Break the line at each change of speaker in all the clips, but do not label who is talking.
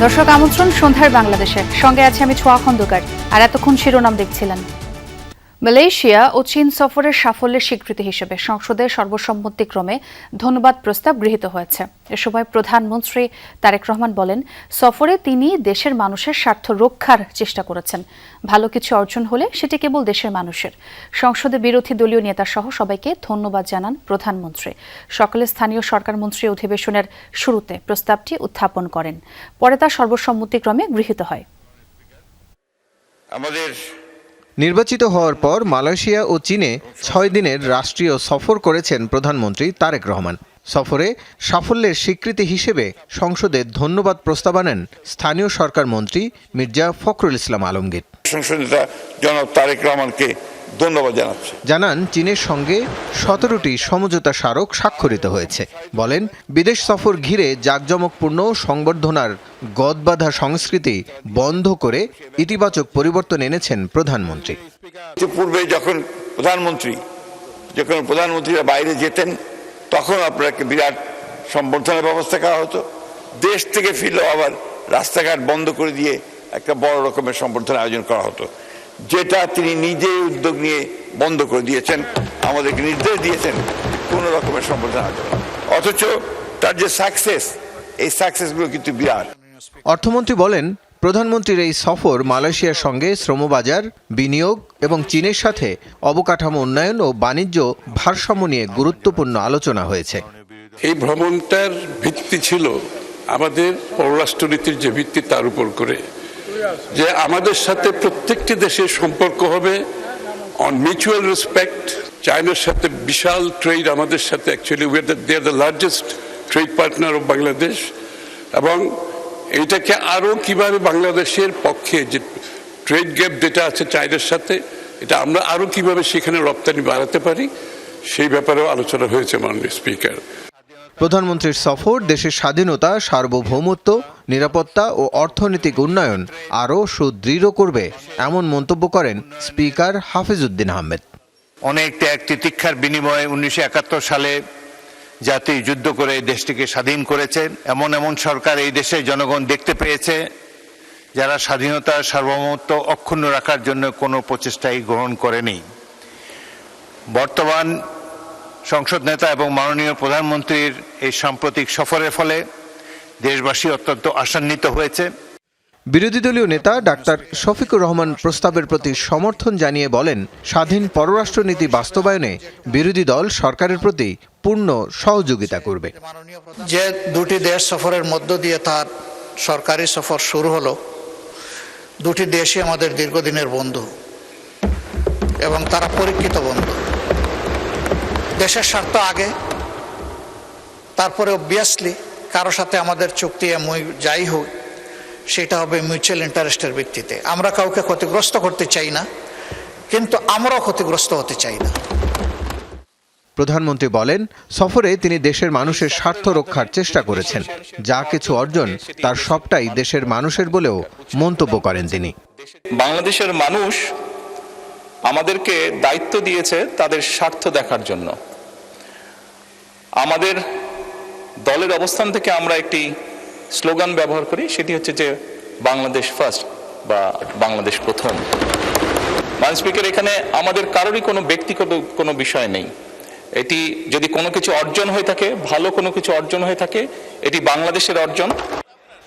দর্শক আমন্ত্রণ সন্ধ্যার বাংলাদেশে, সঙ্গে আছে আমি ছোঁয়া খন্দকার। আর এতক্ষণ শিরোনাম দেখছিলেন। মালয়েশিয়া ও চীন সফরের সাফল্যের স্বীকৃতি হিসেবে সংসদে সর্বসম্মতিক্রমে ধন্যবাদ প্রস্তাব গৃহীত হয়েছে। এ সময় প্রধানমন্ত্রী তারেক রহমান বলেন, সফরে তিনি দেশের মানুষের স্বার্থ রক্ষার চেষ্টা করেছেন। ভালো কিছু অর্জন হলে সেটি কেবল দেশের মানুষের। সংসদে বিরোধী দলীয় নেতাসহ সবাইকে ধন্যবাদ জানান প্রধানমন্ত্রী। সকালে স্থানীয় সরকার মন্ত্রী অধিবেশনের শুরুতে প্রস্তাবটি উত্থাপন করেন। পরে তা সর্বসম্মতিক্রমে গৃহীত হয়।
নির্বাচিত হওয়ার পর মালয়েশিয়া ও চীনে 6 দিনের রাষ্ট্রীয় সফর করেছেন প্রধানমন্ত্রী তারেক রহমান। সফরে সাফল্যের স্বীকৃতি হিসেবে সংসদে ধন্যবাদ প্রস্তাব আনেন স্থানীয় সরকার মন্ত্রী মির্জা ফখরুল ইসলাম আলমগীর।
সংসদ নেতা জনাব তারেক রহমানকে ধন্যবাদ জানাচ্ছি।
জানান চীনের সঙ্গে 17টি সমঝোতা স্মারক স্বাক্ষরিত হয়েছে। বলেন, বিদেশ সফর ঘিরে জাঁকজমকপূর্ণ সংবর্ধনার গদবাঁধা সংস্কৃতি বন্ধ করে ইতিবাচক পরিবর্তন এনেছেন প্রধানমন্ত্রী।
পূর্বে যখন প্রধানমন্ত্রীরা বাইরে যেতেন তখন আপনাকে বিরাট সম্বর্ধনার ব্যবস্থা করা হতো। দেশ থেকে ফিরলেও আবার রাস্তাঘাট বন্ধ করে দিয়ে একটা বড় রকমের সম্বর্ধনা আয়োজন করা হতো, যেটা তিনি নিজেই উদ্যোগ নিয়ে বন্ধ করে দিয়েছেন। আমাদেরকে নির্দেশ দিয়েছেন কোনো রকমের সম্বর্ধনা আয়োজন। অথচ তার যে সাকসেস, এই সাকসেসগুলো কিন্তু বিরাট।
অর্থমন্ত্রী বলেন, প্রধানমন্ত্রীর এই সফর মালয়েশিয়ার সঙ্গে শ্রমবাজার, বিনিয়োগ এবং চীনের সাথে অবকাঠামো উন্নয়ন ও বাণিজ্য ভারসাম্য নিয়ে গুরুত্বপূর্ণ আলোচনা হয়েছে।
এই ভ্রমণটার ভিত্তি ছিল আমাদের পররাষ্ট্রনীতির যে ভিত্তি তার উপর করে, যে আমাদের সাথে প্রত্যেকটি দেশের সম্পর্ক হবে অন মিউচুয়াল রেসপেক্ট। চায়নার সাথে বিশাল ট্রেড আমাদের সাথে, actually they are the largest trade partner of Bangladesh. এবং এইটাকে আরও কিভাবে বাংলাদেশের পক্ষে যে ট্রেড গ্যাপ যেটা আছে চায়নার সাথে, এটা আমরা আরও কিভাবে সেখানে রপ্তানি বাড়াতে পারি, সেই ব্যাপারেও আলোচনা হয়েছে মাননীয় স্পিকার।
প্রধানমন্ত্রীর সফর দেশের স্বাধীনতা, সার্বভৌমত্ব, নিরাপত্তা ও অর্থনৈতিক উন্নয়ন আরও সুদৃঢ় করবে, এমন মন্তব্য করেন স্পিকার হাফিজ উদ্দিন আহমেদ।
অনেক ত্যাগ তিতিক্ষার বিনিময়ে 1971 সালে জাতি যুদ্ধ করে দেশটিকে স্বাধীন করেছে। এমন সরকার এই দেশের জনগণ দেখতে পেয়েছে যারা স্বাধীনতার সার্বভৌমত্ব অক্ষুণ্ণ রাখার জন্য কোনো প্রচেষ্টাই গ্রহণ করেনি। বর্তমান সংসদ নেতা এবং মাননীয় প্রধানমন্ত্রীর এই সাম্প্রতিক সফরের ফলে দেশবাসী অত্যন্ত আশান্বিত হয়েছে।
বিরোধী দলীয় নেতা ডাক্তার শফিকুর রহমান প্রস্তাবের প্রতি সমর্থন জানিয়ে বলেন, স্বাধীন পররাষ্ট্রনীতি বাস্তবায়নে বিরোধী দল সরকারের প্রতি পূর্ণ সহযোগিতা করবে।
যে দুটি দেশ সফরের মধ্য দিয়ে তার সরকারি সফর শুরু হলো, দুটি দেশই আমাদের দীর্ঘদিনের বন্ধু এবং তারা পরীক্ষিত বন্ধু। দেশের স্বার্থ আগে, তারপরে অবভিয়াসলি কারো সাথে আমাদের চুক্তি যাই হোক সেটা হবে মিউচুয়াল ইন্টারেস্টের ভিত্তিতে। আমরা কাউকে ক্ষতিগ্রস্ত করতে চাই না, কিন্তু আমরাও ক্ষতিগ্রস্ত হতে চাই না।
প্রধানমন্ত্রী বলেন, সফরে তিনি দেশের মানুষের স্বার্থ রক্ষার চেষ্টা করেছেন। যা কিছু অর্জন তার সবটাই দেশের মানুষের বলেও মন্তব্য করেন তিনি।
বাংলাদেশের মানুষ আমাদেরকে দায়িত্ব দিয়েছে তাদের স্বার্থ দেখার জন্য। আমাদের দলের অবস্থান থেকে আমরা একটি স্লোগান ব্যবহার করি, সেটি হচ্ছে যে বাংলাদেশ ফার্স্ট বা বাংলাদেশ প্রথম। মাননীয় স্পিকার, এখানে আমাদের কারোরই কোনো ব্যক্তিগত কোনো বিষয় নেই। এটি যদি কোনো কিছু অর্জন হয়ে থাকে, ভালো কোনো কিছু অর্জন হয়ে থাকে, এটি বাংলাদেশের অর্জন।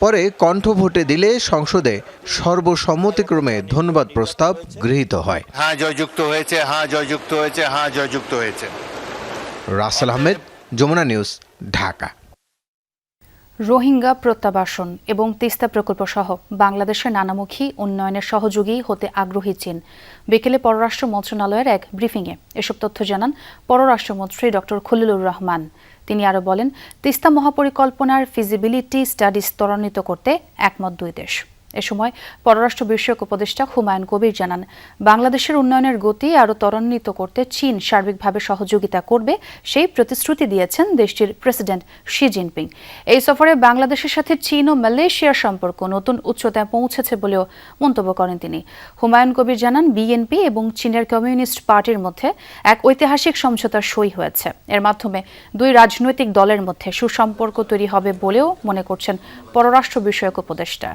পরে কণ্ঠ ভোটে দিলে সংসদে সর্বসম্মতিক্রমে ধন্যবাদ প্রস্তাব গৃহীত হয়।
হ্যাঁ জয়যুক্ত হয়েছে, হ্যাঁ জয়যুক্ত হয়েছে, হ্যাঁ জয়যুক্ত হয়েছে।
রাসেল আহমেদ, যমুনা নিউজ, ঢাকা।
রোহিঙ্গা প্রত্যাবাসন এবং তিস্তা প্রকল্প সহ বাংলাদেশের নানামুখী উন্নয়নের সহযোগী হতে আগ্রহী চীন। বিকেলে পররাষ্ট্র মন্ত্রণালয়ের এক ব্রিফিংয়ে এসব তথ্য জানান পররাষ্ট্রমন্ত্রী ডক্টর খলিলুর রহমান। তিনি আরও বলেন, তিস্তা মহাপরিকল্পনার ফিজিবিলিটি স্টাডিজ ত্বরান্বিত করতে একমত দুই দেশ। এ সময় পররাষ্ট্র বিষয়ক উপদেষ্টা হুমায়ুন কবির জানান, বাংলাদেশের উন্নয়নের গতি আরও ত্বরান্বিত করতে চীন সার্বিকভাবে সহযোগিতা করবে সেই প্রতিশ্রুতি দিয়েছেন দেশটির প্রেসিডেন্ট শি জিনপিং। এই সফরে বাংলাদেশের সাথে চীন ও মালয়েশিয়ার সম্পর্ক নতুন উচ্চতায় পৌঁছেছে বলেও মন্তব্য করেন তিনি। হুমায়ুন কবির জানান, বিএনপি এবং চীনের কমিউনিস্ট পার্টির মধ্যে এক ঐতিহাসিক সমঝোতা সই হয়েছে। এর মাধ্যমে দুই রাজনৈতিক দলের মধ্যে সুসম্পর্ক তৈরি হবে বলেও মনে করছেন পররাষ্ট্র বিষয়ক উপদেষ্টা।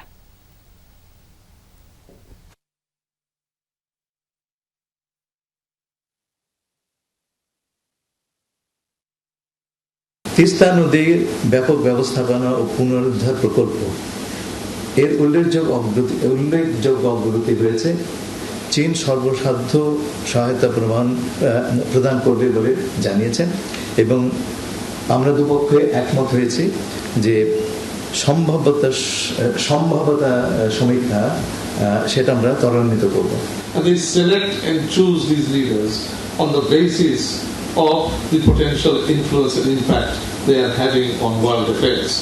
তিস্তা নদীর ব্যাপক ব্যবস্থাপনা ও পুনরুদ্ধার প্রকল্প এর উল্লেখযোগ্য অগ্রগতি হয়েছে। চীন সর্বসাধ্য সহায়তা প্রদান করবে বলে জানিয়েছেন এবং আমরা দুপক্ষে একমত হয়েছি যে সম্ভাব্যতা সমীক্ষা সেটা আমরা ত্বরান্বিত করব।
They select and choose these leaders on the basis of the potential influence and impact they are having on world affairs.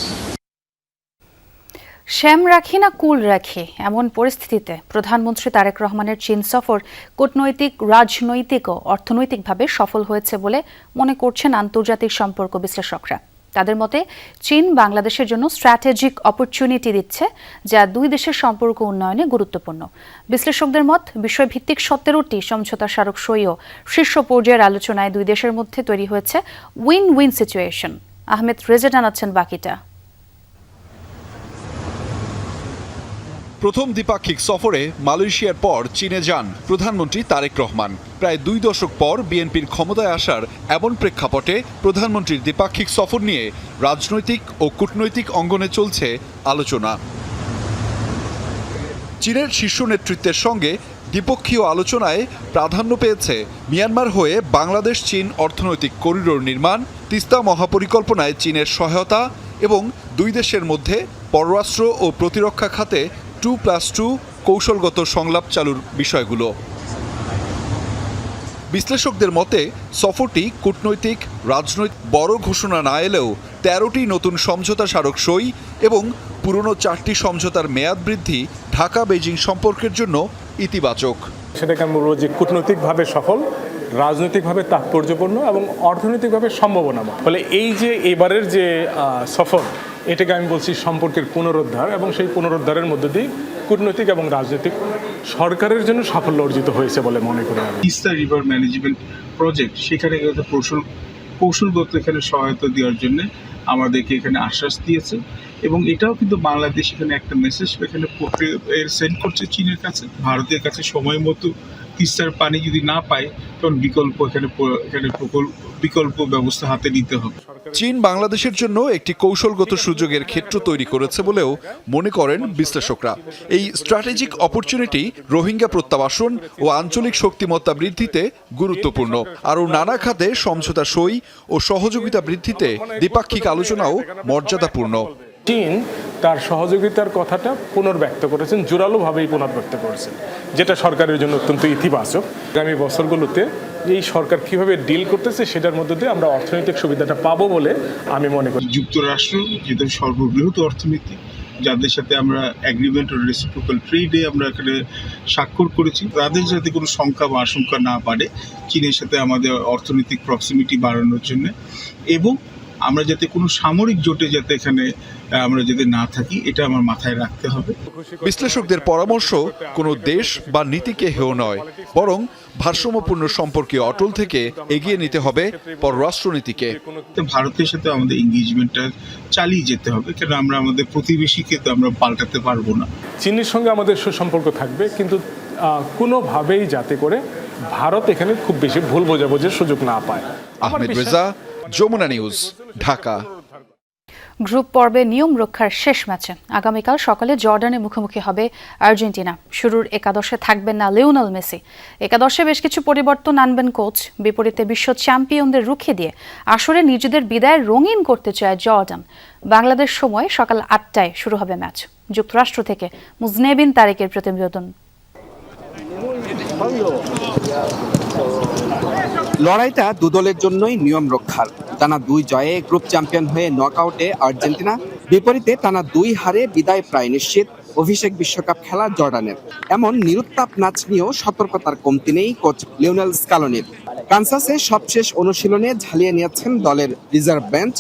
শ্যাম রাখি না কুল রাখি, এমন পরিস্থিতিতে প্রধানমন্ত্রী তারেক রহমানের চীন সফর কূটনৈতিক, রাজনৈতিক ও অর্থনৈতিকভাবে সফল হয়েছে বলে মনে করছেন আন্তর্জাতিক সম্পর্ক বিশ্লেষকরা। তাদের মতে চীন বাংলাদেশের জন্য স্ট্র্যাটেজিক অপরচুনিটি দিচ্ছে, যা দুই দেশের সম্পর্ক উন্নয়নে গুরুত্বপূর্ণ। বিশ্লেষকদের মত, বিষয়ভিত্তিক 17টি সমঝোতা স্মারক সই ও শীর্ষ পর্যায়ের আলোচনায় দুই দেশের মধ্যে তৈরি হয়েছে win win situation. Ahmed Reza জানাচ্ছেন বাকিটা।
প্রথম দ্বিপাক্ষিক সফরে মালয়েশিয়ার পর চীনে যান প্রধানমন্ত্রী তারেক রহমান। প্রায় 2 দশক পর বিএনপির ক্ষমতায় আসার এমন প্রেক্ষাপটে প্রধানমন্ত্রীর দ্বিপাক্ষিক সফর নিয়ে রাজনৈতিক ও কূটনৈতিক অঙ্গনে চলছে আলোচনা। চীনের শীর্ষ নেতৃত্বের সঙ্গে দ্বিপক্ষীয় আলোচনায় প্রাধান্য পেয়েছে মিয়ানমার হয়ে বাংলাদেশ চীন অর্থনৈতিক করিডোর নির্মাণ, তিস্তা মহাপরিকল্পনায় চীনের সহায়তা এবং দুই দেশের মধ্যে পররাষ্ট্র ও প্রতিরক্ষা খাতে 2+2 কৌশলগত সংলাপ চালুর বিষয়গুলো। বিশ্লেষকদের মতে সফরটি কূটনৈতিক, রাজনৈতিক বড় ঘোষণা না এলেও 13টি নতুন সমঝোতা স্মারক সই এবং পুরনো 4টি সমঝোতার মেয়াদ বৃদ্ধি ঢাকা বেইজিং সম্পর্কের জন্য ইতিবাচক।
সেটাকে আমি বলবো যে কূটনৈতিকভাবে সফল, রাজনৈতিকভাবে তাৎপর্যপূর্ণ এবং অর্থনৈতিকভাবে সম্ভাবনাময়। ফলে এই যে এবারের যে সফর, এটাকে আমি বলছি সম্পর্কের পুনরুদ্ধার, এবং সেই পুনরুদ্ধারের মধ্য দিয়ে কূটনৈতিক এবং রাজনৈতিক সরকারের জন্য সাফল্য অর্জিত হয়েছে বলে মনে করি আমি।
তিস্তা রিভার ম্যানেজমেন্ট প্রজেক্ট, সেখানে কৌশলগত এখানে সহায়তা দেওয়ার জন্য আমাদেরকে এখানে আশ্বাস দিয়েছে এবং এটাও কিন্তু বাংলাদেশ এখানে একটা মেসেজ এখানে সেন্ড করছে চীনের কাছে, ভারতের কাছে সময় মতো তিস্তার পানি যদি না পায় তখন বিকল্প ব্যবস্থা হাতে নিতে হবে।
চীন বাংলাদেশের জন্য একটি কৌশলগত সুযোগের ক্ষেত্র তৈরি করেছে বলেও মনে করেন বিশ্লেষকরা। এই স্ট্র্যাটেজিক অপরচুনিটি রোহিঙ্গা প্রত্যাবাসন ও আঞ্চলিক শক্তিমত্তা বৃদ্ধিতে গুরুত্বপূর্ণ। আরও নানা খাতে সমঝোতা সই ও সহযোগিতা বৃদ্ধিতে দ্বিপাক্ষিক আলোচনাও মর্যাদাপূর্ণ।
চীন তার সহযোগিতার কথাটা পুনর্ব্যক্ত করেছেন, জোরালোভাবেই পুনর্ব্যক্ত করেছেন, যেটা সরকারের জন্য অত্যন্ত ইতিবাচক। আগামী বছরগুলোতে এই সরকার কিভাবে ডিল করতেছে সেটার মধ্যে দিয়ে আমরা অর্থনৈতিক সুবিধাটা পাবো বলে আমি মনে করি।
যুক্তরাষ্ট্র যেটা সর্ববৃহৎ অর্থনীতি, যাদের সাথে আমরা এগ্রিমেন্ট ও রেসিপ্রোকাল ট্রেডে আমরা এখানে স্বাক্ষর করেছি, তাদের যাতে কোনো শঙ্কা বা আশঙ্কা না বাড়ে চীনের সাথে আমাদের অর্থনৈতিক প্রক্সিমিটি বাড়ানোর জন্য, এবং আমরা যাতে কোনো সামরিক জোটে যাতে এখানে আমরা যাতে না থাকি, এটা আমার মাথায় রাখতে হবে।
বিশ্লেষকদের পরামর্শ কোনো দেশ বা নীতিকে হেয় নয়, বরং ভারসাম্যপূর্ণ সম্পর্কে অটল থেকে এগিয়ে নিতে হবে পররাষ্ট্রনীতিকে।
ভারতের সাথে আমাদের এঙ্গেজমেন্টটা চালিয়ে যেতে হবে, কেন আমরা আমাদের প্রতিবেশীকে তো আমরা পাল্টাতে পারবো না।
চীনের সঙ্গে আমাদের সুসম্পর্ক থাকবে, কিন্তু কোনোভাবেই যাতে করে ভারত এখানে খুব বেশি ভুল বোঝাবুঝির সুযোগ না পায়।
আহমেদ রেজা, যমুনা নিউজ, ঢাকা।
গ্রুপ পর্বে নিয়ম রক্ষার শেষ ম্যাচে আগামীকাল সকালে জর্ডানের মুখোমুখি হবে আর্জেন্টিনা। শুরুর একাদশে থাকবেন না লিওনেল মেসি। একাদশে বেশ কিছু পরিবর্তন আনবেন কোচ। বিপরীতে বিশ্ব চ্যাম্পিয়নদের রুখে দিয়ে আসরে নিজেদের বিদায় রঙিন করতে চায় জর্ডান। বাংলাদেশ সময় সকাল 8টায় শুরু হবে ম্যাচ। যুক্তরাষ্ট্র থেকে মুজনেবিন তারেকের প্রতিবেদন।
লড়াইটা দুদলের জন্যই নিয়ম রক্ষার। টানা 2 জয়ে গ্রুপ চ্যাম্পিয়ন হয়ে নকআউটে আর্জেন্টিনা, বিপরীতে টানা 2 হারে বিদায় প্রায় নিশ্চিত অভিষেক বিশ্বকাপ খেলা জর্ডানের। এমন নিরুত্তাপ ম্যাচ নিয়েও সতর্কতার কমতি নেই কোচ লিওনেল স্কালোনির। কানসাসে সবশেষ অনুশীলনে ঝালিয়ে নিয়েছেন দলের রিজার্ভ বেঞ্চ,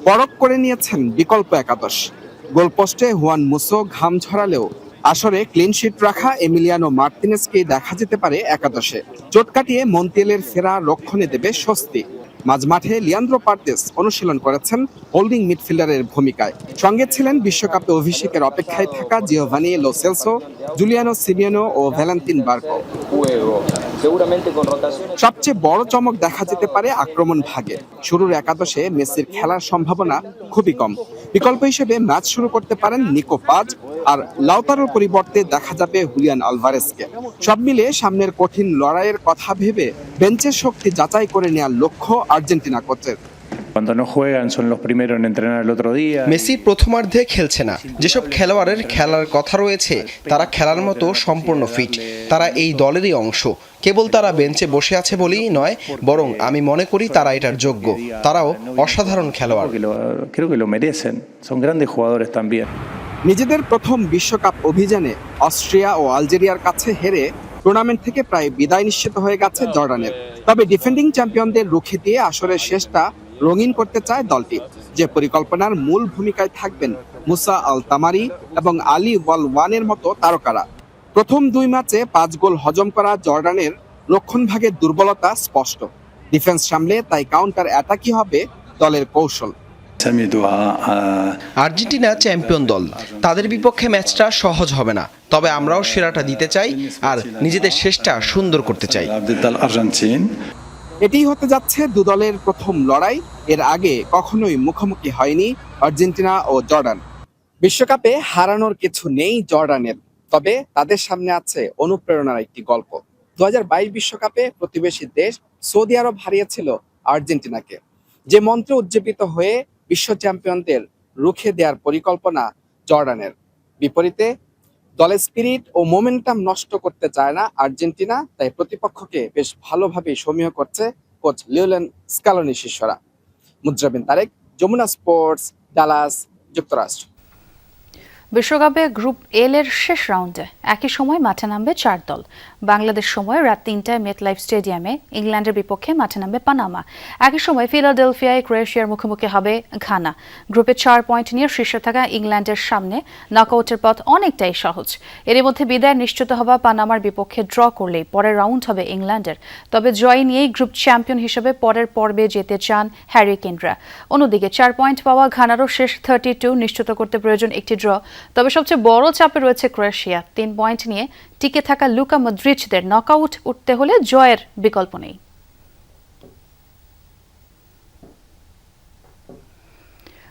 পরখ করে নিয়েছেন বিকল্প একাদশ। গোলপোস্টে হুয়ান মুসো ঘাম ঝরালেও আসরে ক্লিনশিট রাখা এমিলিয়ানো মার্তিনেজকে দেখা যেতে পারে একাদশে। চোট কাটিয়ে মন্তিয়েলের ফেরা রক্ষণে দেবে স্বস্তি। মাঝমাঠে লিয়ান্দ্রো পার্তেস অনুশীলন করেছেন হোল্ডিং মিডফিল্ডারের ভূমিকায়। সঙ্গে ছিলেন বিশ্বকাপে অভিষেকের অপেক্ষায় থাকা জিওভানি লো সেলসো, জুলিয়ানো সিমিওনো ও ভ্যালেন্তিন বার্কো। সবচেয়ে বড় চমক দেখা যেতে পারে আক্রমণ ভাগে। শুরুর একাদশে মেসির খেলার সম্ভাবনা খুবই কম। বিকল্প হিসেবে ম্যাচ শুরু করতে পারেন নিকো পাজ, আর লাউতারোর পরিবর্তে দেখা যাবে হুলিয়ান আলভারেজকে। সব মিলিয়ে সামনের কঠিন লড়াইয়ের কথা ভেবে বেঞ্চের শক্তি যাচাই করে নেওয়ার লক্ষ্য আর্জেন্টিনা কোচের।
মেসি প্রথমার্ধে খেলছে না। যেসব খেলোয়াড়ের খেলার কথা রয়েছে তারা খেলার মতো সম্পূর্ণ ফিট। তারা এই দলেরই অংশ। কেবল তারা বেঞ্চে বসে আছে বলেই নয়, বরং আমি মনে করি তারা এটার যোগ্য। তারাও অসাধারণ খেলোয়াড়।
নিজেদের প্রথম বিশ্বকাপ অভিযানে অস্ট্রিয়া ও আলজেরিয়ার কাছে হেরে টুর্নামেন্ট থেকে প্রায় বিদায় নিশ্চিত হয়ে গেছে জর্ডানের। তবে ডিফেন্ডিং চ্যাম্পিয়নদের রুখে দিয়ে আসরের শেষটা রঙিন করতে চায় দলটি। যে পরিকল্পনার মূল ভূমিকায় থাকবেন মুসা আল তামারি এবং আলী ওয়ালওয়ানের মতো তারকারা। প্রথম 2 ম্যাচে 5 গোল হজম করা জর্ডানের রক্ষণভাগের দুর্বলতা স্পষ্ট। ডিফেন্স সামলে তাই কাউন্টার অ্যাটাকই হবে দলের কৌশল।
আর্জেন্টিনা চ্যাম্পিয়ন দল, তাদের বিপক্ষে ম্যাচটা সহজ হবে না। তবে আমরাও সেরাটা দিতে চাই আর নিজেদের শেষটা সুন্দর করতে চাই।
এটি হতে যাচ্ছে দু দলের প্রথম লড়াই। এর আগে কখনোই মুখোমুখি হয়নি আর্জেন্টিনা ও জর্ডান। বিশ্বকাপে হারানোর কিছু নেই জর্ডানের, তবে তাদের সামনে আছে অনুপ্রেরণার একটি গল্প। 2022 বিশ্বকাপে প্রতিবেশী দেশ সৌদি আরব হারিয়েছিল আর্জেন্টিনাকে। যে মন্ত্রে উজ্জীবিত হয়ে বিশ্ব চ্যাম্পিয়নদের রুখে দেওয়ার পরিকল্পনা জর্ডানের। বিপরীতে দলের স্পিরিট ও মোমেন্টাম নষ্ট করতে চায় না আর্জেন্টিনা, তাই প্রতিপক্ষকে বেশ ভালোভাবে সমীহ করছে কোচ লিওনেল স্কালোনির শিষ্যরা। মুজরাবিন তারেক, যমুনা স্পোর্টস, ডালাস, যুক্তরাষ্ট্র।
বিশ্বকাপে গ্রুপ এল এর শেষ রাউন্ডে একই সময় মাঠে নামবে 4 দল। বাংলাদেশ সময় রাত 3টায় মেটলাইফ স্টেডিয়ামে ইংল্যান্ডের বিপক্ষে মাঠে নামবে পানামা। একই সময় ফিলাডেলফিয়ায় ক্রোয়েশিয়ার মুখোমুখি হবে ঘানা। গ্রুপে 4 পয়েন্ট নিয়ে শীর্ষে থাকা ইংল্যান্ডের সামনে নকআউটের পথ অনেকটাই সহজ। এর মধ্যে বিদায় নিশ্চিত হওয়া পানামার বিপক্ষে ড্র করলেই পরের রাউন্ড হবে ইংল্যান্ডের। তবে জয় নিয়েই গ্রুপ চ্যাম্পিয়ন হিসেবে পরের পর্বে যেতে চান হ্যারিকেনরা। অন্যদিকে 4 পয়েন্ট পাওয়া ঘানারও শেষ 32 নিশ্চিত করতে প্রয়োজন একটি ড্র। তবে সবচেয়ে বড় চাপে রয়েছে ক্রোয়েশিয়া। 3 পয়েন্ট নিয়ে টিকে থাকা লুকা মদ্রিচদের নকআউট উঠতে হলে জয়ের বিকল্প নেই।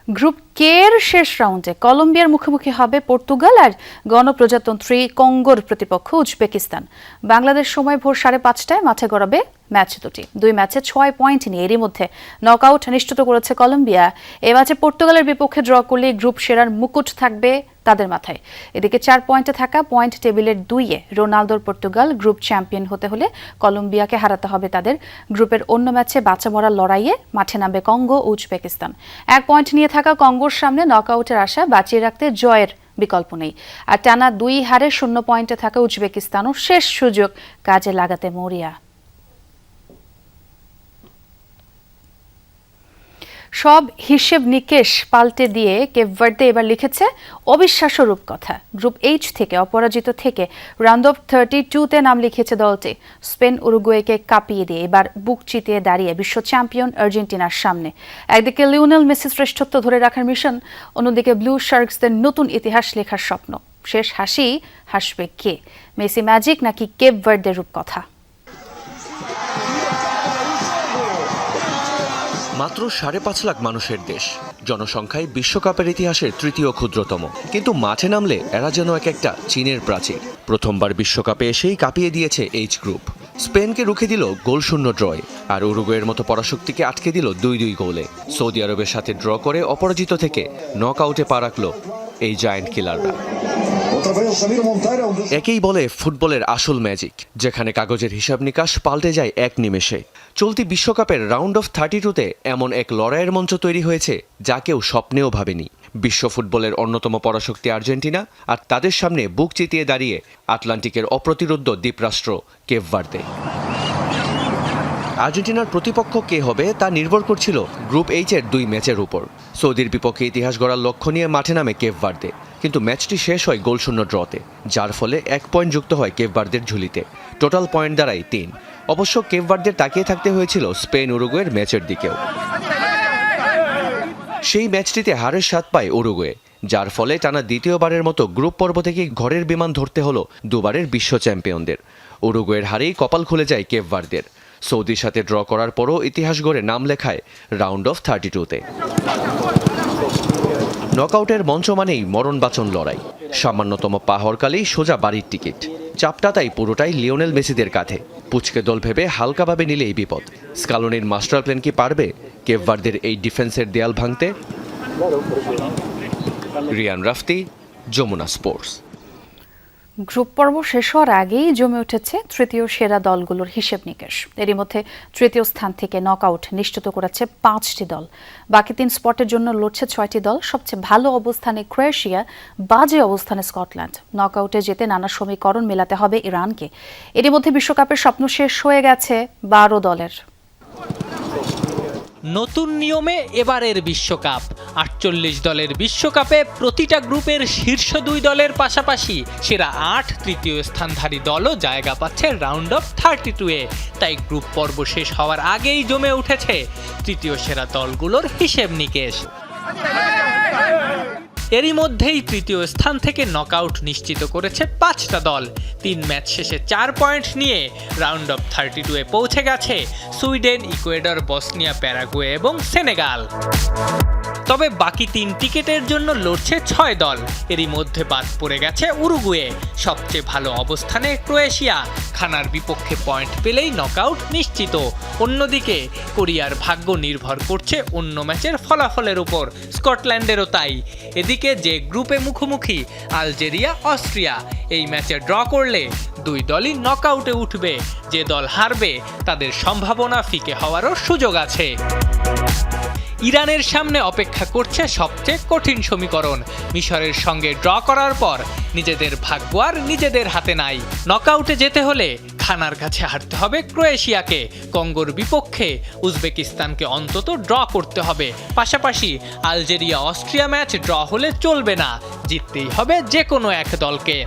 গ্রুপ কে এর শেষ রাউন্ডে কলম্বিয়ার মুখোমুখি হবে পর্তুগাল আর গণপ্রজাতন্ত্রী কঙ্গোর প্রতিপক্ষ উজবেকিস্তান। বাংলাদেশ সময় ভোর 5:30টায় মাঠে গড়াবে ম্যাচ দুটি। 2 ম্যাচে 6 পয়েন্ট নিয়ে এরই মধ্যে নকআউট নিশ্চিত করেছে কলম্বিয়া। এই ম্যাচে পর্তুগালের বিপক্ষে ড্র করলে গ্রুপ সেরার মুকুট থাকবে তাদের মাথায়। এদিকে 4 পয়েন্টে থাকা পয়েন্ট টেবিলের 2-এ রোনালদোর পর্তুগাল গ্রুপ চ্যাম্পিয়ন হতে হলে কলম্বিয়াকে হারাতে হবে তাদের। গ্রুপের অন্য ম্যাচে বাঁচা মরার লড়াইয়ে মাঠে নামবে কঙ্গো ও উজবেকিস্তান। 1 পয়েন্ট নিয়ে থাকা কঙ্গোর সামনে নকআউটের আশা বাঁচিয়ে রাখতে জয়ের বিকল্প নেই। আর টানা 2 হারে 0 পয়েন্টে থাকা উজবেকিস্তানও শেষ সুযোগ কাজে লাগাতে মরিয়া। সব হিসেব নিকেশ পাল্টে দিয়ে কেপ ভার্দে এবার লিখেছে অবিশ্বাস্য রূপকথা। গ্রুপ এইচ থেকে অপরাজিত থেকে রাউন্ড অফ 32-তে নাম লিখেছে দলটি। স্পেন উরুগুয়েকে কাঁপিয়ে দিয়ে এবার বুক চিতিয়ে দাঁড়িয়ে বিশ্ব চ্যাম্পিয়ন আর্জেন্টিনার সামনে। একদিকে লিওনেল মেসি শ্রেষ্ঠত্ব ধরে রাখার মিশন, অন্যদিকে ব্লু শার্কসদের নতুন ইতিহাস লেখার স্বপ্ন। শেষ হাসি হাসবে কে, মেসি ম্যাজিক নাকি কেপ ভার্দের রূপকথা?
মাত্র 5.5 লাখ মানুষের দেশ, জনসংখ্যায় বিশ্বকাপের ইতিহাসের 3য় ক্ষুদ্রতম। কিন্তু মাঠে নামলে এরা যেন একটা চীনের প্রাচীর। প্রথমবার বিশ্বকাপে এসেই কাঁপিয়ে দিয়েছে এইচ গ্রুপ। স্পেনকে রুখে দিল গোলশূন্য ড্রয়ে, আর উরুগুয়ের মতো পরাশক্তিকে আটকে দিল 2-2 গোলে। সৌদি আরবের সাথে ড্র করে অপরাজিত থেকে নকআউটে পা রাখল এই জায়ান্ট কিলাররা। একেই বলে ফুটবলের আসল ম্যাজিক, যেখানে কাগজের হিসাব নিকাশ পাল্টে যায় এক নিমেষে। চলতি বিশ্বকাপের রাউন্ড অফ 32-তে এমন এক লড়াইয়ের মঞ্চ তৈরি হয়েছে যা কেউ স্বপ্নেও ভাবেনি। বিশ্ব ফুটবলের অন্যতম পরাশক্তি আর্জেন্টিনা, আর তাদের সামনে বুক চিতিয়ে দাঁড়িয়ে আটলান্টিকের অপ্রতিরোধ্য দ্বীপরাষ্ট্র কেপ ভার্দে। আর্জেন্টিনার প্রতিপক্ষ কে হবে তা নির্ভর করছিল গ্রুপ এইচের 2 ম্যাচের উপর। সৌদির বিপক্ষে ইতিহাস গড়ার লক্ষ্য নিয়ে মাঠে নামে কেপ ভার্দে, কিন্তু ম্যাচটি শেষ হয় গোলশূন্য ড্রতে, যার ফলে 1 পয়েন্ট যুক্ত হয় কেপ ভার্দের ঝুলিতে। টোটাল পয়েন্ট দাঁড়ায় 3। অবশ্য কেপ ভার্দের তাকিয়ে থাকতে হয়েছিল স্পেন উরুগুয়ের ম্যাচের দিকেও। সেই ম্যাচটিতে হারের স্বাদ পায় উরুগুয়ে, যার ফলে টানা দ্বিতীয়বারের মতো গ্রুপ পর্ব থেকে ঘরের বিমান ধরতে হলো দুবারের বিশ্ব চ্যাম্পিয়নদের। উরুগুয়ের হারেই কপাল খুলে যায় কেপ ভার্দের। সৌদির সাথে ড্র করার পরও ইতিহাস গড়ে নাম লেখায় রাউন্ড অফ 32-তে। নকআউটের মঞ্চ মানেই মরণবাচন লড়াই। সামান্যতম পা হরকালেই সোজা বাড়ির টিকিট। চাপটা তাই পুরোটাই লিওনেল মেসিদের কাঁধে। পুচকে দল ভেবে হালকাভাবে নিলেই বিপদ। স্কালোনির মাস্টার প্ল্যান কি পারবে কেপ ভার্দের এই ডিফেন্সের দেয়াল ভাঙতে? রিয়ান রাফতি, যমুনা স্পোর্টস।
গ্রুপ পর্ব শেষ হওয়ার আগেই জমে উঠেছে তৃতীয় সেরা দলগুলোর হিসেব নিকেশ। এরই মধ্যে তৃতীয় স্থান থেকে নকআউট নিশ্চিত করেছে 5টি দল। বাকি 3 স্পটের জন্য লড়ছে 6টি দল। সবচেয়ে ভালো অবস্থানে ক্রোয়েশিয়া, বাজে অবস্থানে স্কটল্যান্ড। নকআউটে যেতে নানা সমীকরণ মেলাতে হবে ইরানকে। এরই মধ্যে বিশ্বকাপের স্বপ্ন শেষ হয়ে গেছে 12 দলের।
নতুন নিয়মে এবারের বিশ্বকাপ 48 দলের বিশ্বকাপে প্রতিটা গ্রুপের শীর্ষ 2 দলের পাশাপাশি সেরা 8 তৃতীয় স্থানধারী দলও জায়গা পাচ্ছে রাউন্ড অফ 32-এ। তাই গ্রুপ পর্ব শেষ হওয়ার আগেই জমে উঠেছে তৃতীয় সেরা দলগুলোর হিসেব নিকেশ। এরই মধ্যেই তৃতীয় স্থান থেকে নকআউট নিশ্চিত করেছে 5টা দল। 3 ম্যাচ শেষে 4 পয়েন্ট নিয়ে রাউন্ড অফ 32-এ পৌঁছে গেছে সুইডেন, ইকুয়েডর, বসনিয়া, প্যারাগুয়ে এবং সেনেগাল। তবে বাকি 3 টিকেটের জন্য লড়ছে 6 দল। এরই মধ্যে বাদ পড়ে গেছে উরুগুয়ে। সবচেয়ে ভালো অবস্থানে ক্রোয়েশিয়া। ঘানার বিপক্ষে পয়েন্ট পেলেই নকআউট নিশ্চিত। অন্যদিকে কোরিয়ার ভাগ্য নির্ভর করছে অন্য ম্যাচের ফলাফলের উপর। স্কটল্যান্ডেরও তাই। এদিকে যে গ্রুপে মুখোমুখি আলজেরিয়া, অস্ট্রিয়া, এই ম্যাচে ড্র করলে 2 দলই নকআউটে উঠবে। যে দল হারবে তাদের সম্ভাবনা ফিকে হওয়ারও সুযোগ আছে। ইরানের সামনে অপেক্ষা করছে সবচেয়ে কঠিন সমীকরণ। মিশরের সঙ্গে ড্র করার পর নিজেদের ভাগ্য আর নিজেদের হাতে নাই। নকআউটে যেতে হলে ঘানার কাছে হারতে হবে ক্রোয়েশিয়াকে। কঙ্গোর বিপক্ষে উজবেকিস্তানকে অন্তত ড্র করতে হবে। পাশাপাশি আলজেরিয়া, অস্ট্রিয়া ম্যাচ ড্র হলে চলবে না, জিততেই হবে যে কোনো এক দলকে।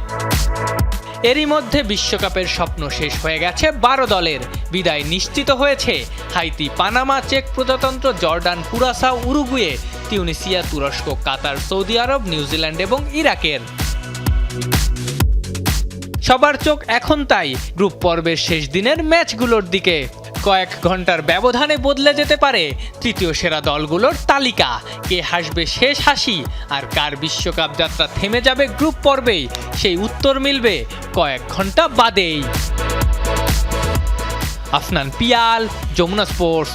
এরই মধ্যে বিশ্বকাপের স্বপ্ন শেষ হয়ে গেছে 12 দলের। বিদায় নিশ্চিত হয়েছে হাইতি, পানামা, চেক প্রজাতন্ত্র, জর্ডান, কুরাসাও, উরুগুয়ে, তিউনিসিয়া, তুরস্ক, কাতার, সৌদি আরব, নিউজিল্যান্ড এবং ইরাকের। সবার চোখ এখন তাই গ্রুপ পর্বের শেষ দিনের ম্যাচগুলোর দিকে। কয়েক ঘন্টার ব্যবধানে বদলে যেতে পারে তৃতীয় সেরা দলগুলোর তালিকা। কে হাসবে শেষ হাসি আর কার বিশ্বকাপ যাত্রা থেমে যাবে গ্রুপ পর্বেই, সেই উত্তর মিলবে কয়েক ঘন্টা বাদেই। আফনান পিয়াল, যমুনা স্পোর্টস।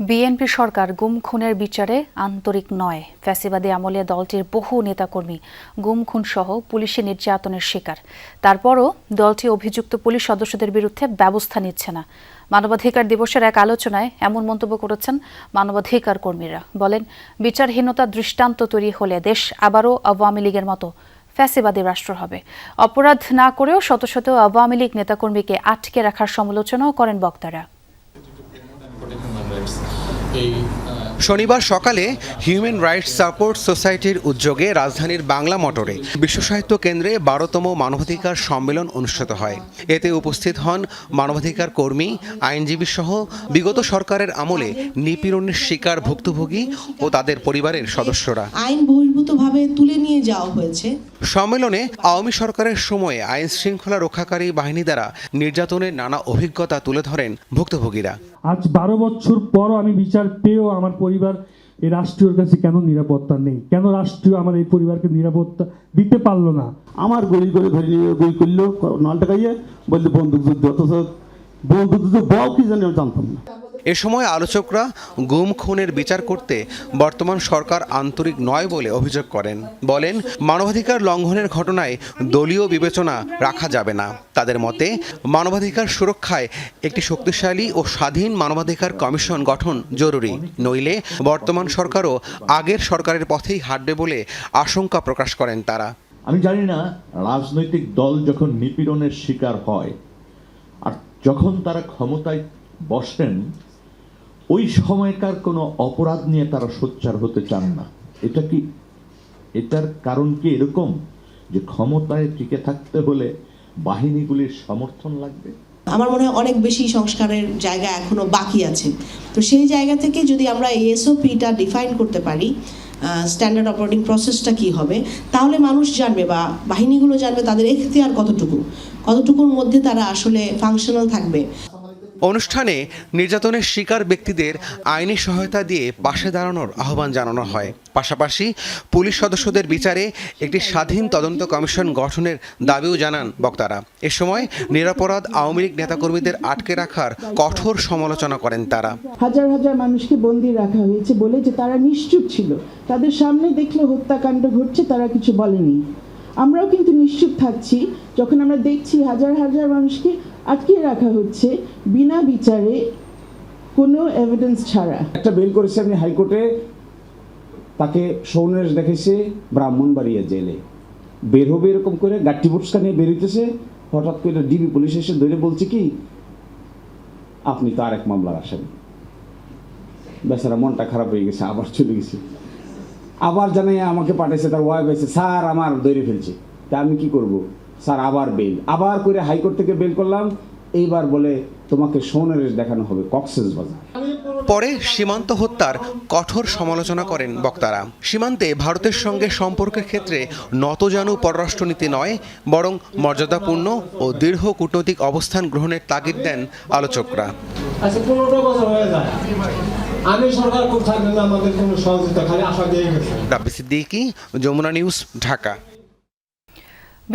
বিএনপি সরকার গুম খুনের বিচারে আন্তরিক নয়। ফ্যাসিবাদী আমলে দলটির বহু নেতাকর্মী গুম খুন সহ পুলিশি নির্যাতনের শিকার। তারপরও দলটি অভিযুক্ত পুলিশ সদস্যদের বিরুদ্ধে ব্যবস্থা নিচ্ছে না। মানবাধিকার দিবসের এক আলোচনায় এমন মন্তব্য করেছেন মানবাধিকার কর্মীরা। বলেন, বিচারহীনতা দৃষ্টান্ত তৈরি হলে দেশ আবারও আওয়ামী লীগের মতো ফ্যাসিবাদী রাষ্ট্র হবে। অপরাধ না করেও শত শত আওয়ামী লীগ নেতাকর্মীকে আটকে রাখার সমালোচনাও করেন বক্তারা।
শনিবার সকালে হিউম্যান রাইটস সাপোর্ট সোসাইটির উদ্যোগে রাজধানীর বাংলা মোটরে বিশ্ব সাহিত্য কেন্দ্রে 12তম মানবাধিকার সম্মেলন অনুষ্ঠিত হয়। এতে উপস্থিত হন মানবাধিকার কর্মী, আইনজীবী সহ বিগত সরকারের আমলে নিপীড়নের শিকার ভুক্তভোগী ও তাদের পরিবারের সদস্যরা।
আইন বহির্ভূতভাবে তুলে নিয়ে যাওয়া হয়েছে।
সম্মেলনে আওয়ামী সরকারের সময়ে আইন শৃঙ্খলা রক্ষাকারী বাহিনী দ্বারা নির্যাতনের নানা অভিজ্ঞতা তুলে ধরেন ভুক্তভোগীরা।
আজ 12 বছর পরও আমি বিচার পেয়েও আমার পরিবার এই রাষ্ট্রের কাছে কেন নিরাপত্তা নেই, কেন রাষ্ট্র আমার এই পরিবারকে নিরাপত্তা দিতে পারলো না।
আমার গলি করে ধরে নিয়ে গই করলো, নলটা খাইয়ে বলতে বন্দুক যুদ্ধ, অথচ বন্দুক যুদ্ধ বাও কি জানি আমি জানতাম না।
এ সময় আলোচকরা গুম খুনের বিচার করতে বর্তমান সরকার আন্তরিক নয় বলে অভিযোগ করেন। বলেন, মানবাধিকার লঙ্ঘনের ঘটনায় দলীয় বিবেচনা রাখা যাবে না। তাদের মতে মানবাধিকার সুরক্ষায় একটি শক্তিশালী ও স্বাধীন মানবাধিকার কমিশন গঠন জরুরি, নইলে বর্তমান সরকারও আগের সরকারের পথেই হাঁটবে বলে আশঙ্কা প্রকাশ করেন তারা।
আমি জানি না, রাজনৈতিক দল যখন নিপীড়নের শিকার হয় আর যখন তারা ক্ষমতায় বসেন, ওই সময়কার কোনো অপরাধ নিয়ে তারা সোচ্চার হতে চান না। এটার কারণ কি এরকম যে ক্ষমতায় টিকে থাকতে হলে বাহিনীগুলির সমর্থন লাগবে?
আমার মনে হয় অনেক বেশি সংস্কারের জায়গা এখনো বাকি আছে। তো সেই জায়গা থেকে যদি আমরা এসওপিটা ডিফাইন করতে পারি, স্ট্যান্ডার্ড অপারেটিং প্রসেসটা কি হবে, তাহলে মানুষ জানবে বা বাহিনীগুলো জানবে তাদের এখতিয়ার কতটুকুর মধ্যে তারা আসলে ফাংশনাল থাকবে।
অনুষ্ঠানে নির্যাতনের শিকার ব্যক্তিদের আইনি সহায়তা দিয়ে পাশে দাঁড়ানোর আহ্বান জানানো হয়। পাশাপাশি পুলিশ সদস্যদের বিচারে একটি স্বাধীন তদন্ত কমিশন গঠনের দাবিও জানান বক্তারা। এ সময় নিরপরাধ আওয়ামী লীগ নেতাকর্মীদের আটকে রাখার কঠোর সমালোচনা করেন তারা।
হাজার হাজার মানুষকে বন্দী রাখা হয়েছে বলে যে তারা নিশ্চুপ ছিল, তাদের সামনে দেখলে হত্যাকাণ্ড ঘটছে, তারা কিছু বলেনি। আমরাও কিন্তু নিশ্চুপ থাকছি যখন আমরা দেখছি হাজার হাজার মানুষকে আটকে রাখা হচ্ছে বিনা বিচারে, কোনো এভিডেন্স ছাড়া।
একটা বেল করেছে আপনি হাইকোর্টে, তাকে সৌনেশ দেখেছে ব্রাহ্মণবাড়িয়া জেলে, বের হবে এরকম করে গাট্টি পুরস্কার নিয়ে বেরোতেছে, হঠাৎ করে ডিবি পুলিশ এসে ধরে বলছে কি আপনি তো আরেক মামলার আসামি। বেচারা মনটা খারাপ হয়ে গেছে, আবার চলে গেছে। আবার জানাই আমাকে পাঠাইছে তার ওয়াইফ আছে, স্যার আমার ধরে ফেলছে, তা আমি কি করব স্যার, আবার বেল, আবার করে হাইকোর্ট থেকে বেল করলাম, এইবার বলে তোমাকে সৌনেশ দেখানো হবে কক্সবাজার।
পরে সীমান্ত হত্যার কঠোর সমালোচনা করেন বক্তারা। সীমান্তে ভারতের সঙ্গে সম্পর্কের ক্ষেত্রে নতজানু পররাষ্ট্রনীতি নয়, বরং মর্যাদাপূর্ণ ও দৃঢ় কূটনৈতিক অবস্থান গ্রহণের তাগিদ দেন আলোচকরা।
আচ্ছা, 15 বছর হয়ে যায়, আমি সরকার খুব থাকবেন না, আমাদের কোনো সহযোগিতা খালি আশা দিয়ে গেছে।
রাব্বি সিদ্দিকী, যমুনা নিউজ, ঢাকা।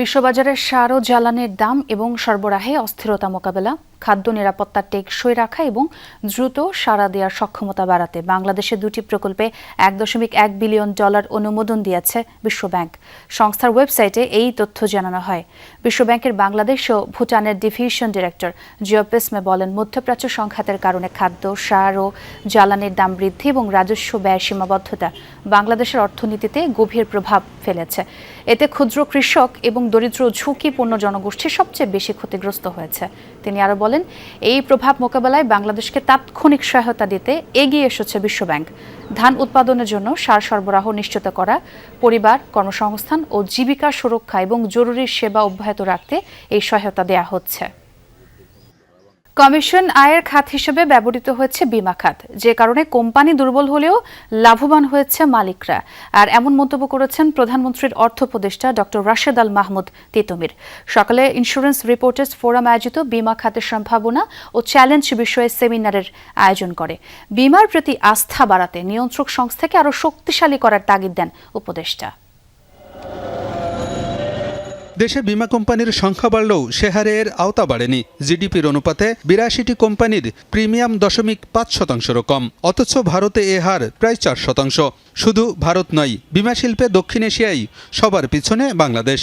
বিশ্ববাজারে সার ও জ্বালানির দাম এবং সরবরাহে অস্থিরতা মোকাবেলা, খাদ্য নিরাপত্তা টেকসই রাখা এবং দ্রুত সাড়া দেওয়ার সক্ষমতা বাড়াতে বাংলাদেশে 2টি প্রকল্পে $1.1 বিলিয়ন অনুমোদন দিয়েছে বিশ্বব্যাংক। সংস্থার ওয়েবসাইটে এই তথ্য জানানো হয়। বিশ্বব্যাংকের বাংলাদেশ ও ভুটানের ডিভিশন ডিরেক্টর জিওপেসমে বলেন, মধ্যপ্রাচ্য সংঘাতের কারণে খাদ্য, সার ও জ্বালানির দাম বৃদ্ধি এবং রাজস্ব ব্যয় সীমাবদ্ধতা বাংলাদেশের অর্থনীতিতে গভীর প্রভাব ফেলেছে। এতে ক্ষুদ্র কৃষক এবং দরিদ্র ঝুঁকিপূর্ণ জনগোষ্ঠী সবচেয়ে বেশি ক্ষতিগ্রস্ত হয়েছে। তিনি আরও বলেন, এই প্রভাব মোকাবেলায় বাংলাদেশকে তাৎক্ষণিক সহায়তা দিতে এগিয়ে এসেছে বিশ্বব্যাংক। ধান উৎপাদনের জন্য সার সরবরাহ নিশ্চিত করা, পরিবার কর্মসংস্থান ও জীবিকা সুরক্ষা এবং জরুরি সেবা অব্যাহত রাখতে এই সহায়তা দেয়া হচ্ছে। কমিশন আয়ের খাত হিসেবে ব্যবহৃত হয়েছে বিমা খাত, যে কারণে কোম্পানি দুর্বল হলেও লাভবান হয়েছে মালিকরা। আর এমন মন্তব্য করেছেন প্রধানমন্ত্রীর অর্থ উপদেষ্টা ডক্টর রাশেদ আল মাহমুদ তিতুমির। সকালে ইন্স্যুরেন্স রিপোর্টার্স ফোরাম আয়োজিত বিমা খাতের সম্ভাবনা ও চ্যালেঞ্জ বিষয়ে সেমিনারের আয়োজন করে। বিমার প্রতি আস্থা বাড়াতে নিয়ন্ত্রক সংস্থাকে আরও শক্তিশালী করার তাগিদ দেন উপদেষ্টা।
দেশে বিমা কোম্পানির সংখ্যা বাড়লেও সে হারে এর আওতা বাড়েনি। জিডিপির অনুপাতে 82টি কোম্পানির প্রিমিয়াম 0.5%-ও কম, অথচ ভারতে এ হার প্রায় 4%। শুধু ভারত নয়, বিমা শিল্পে দক্ষিণ এশিয়ায় সবার পিছনে বাংলাদেশ।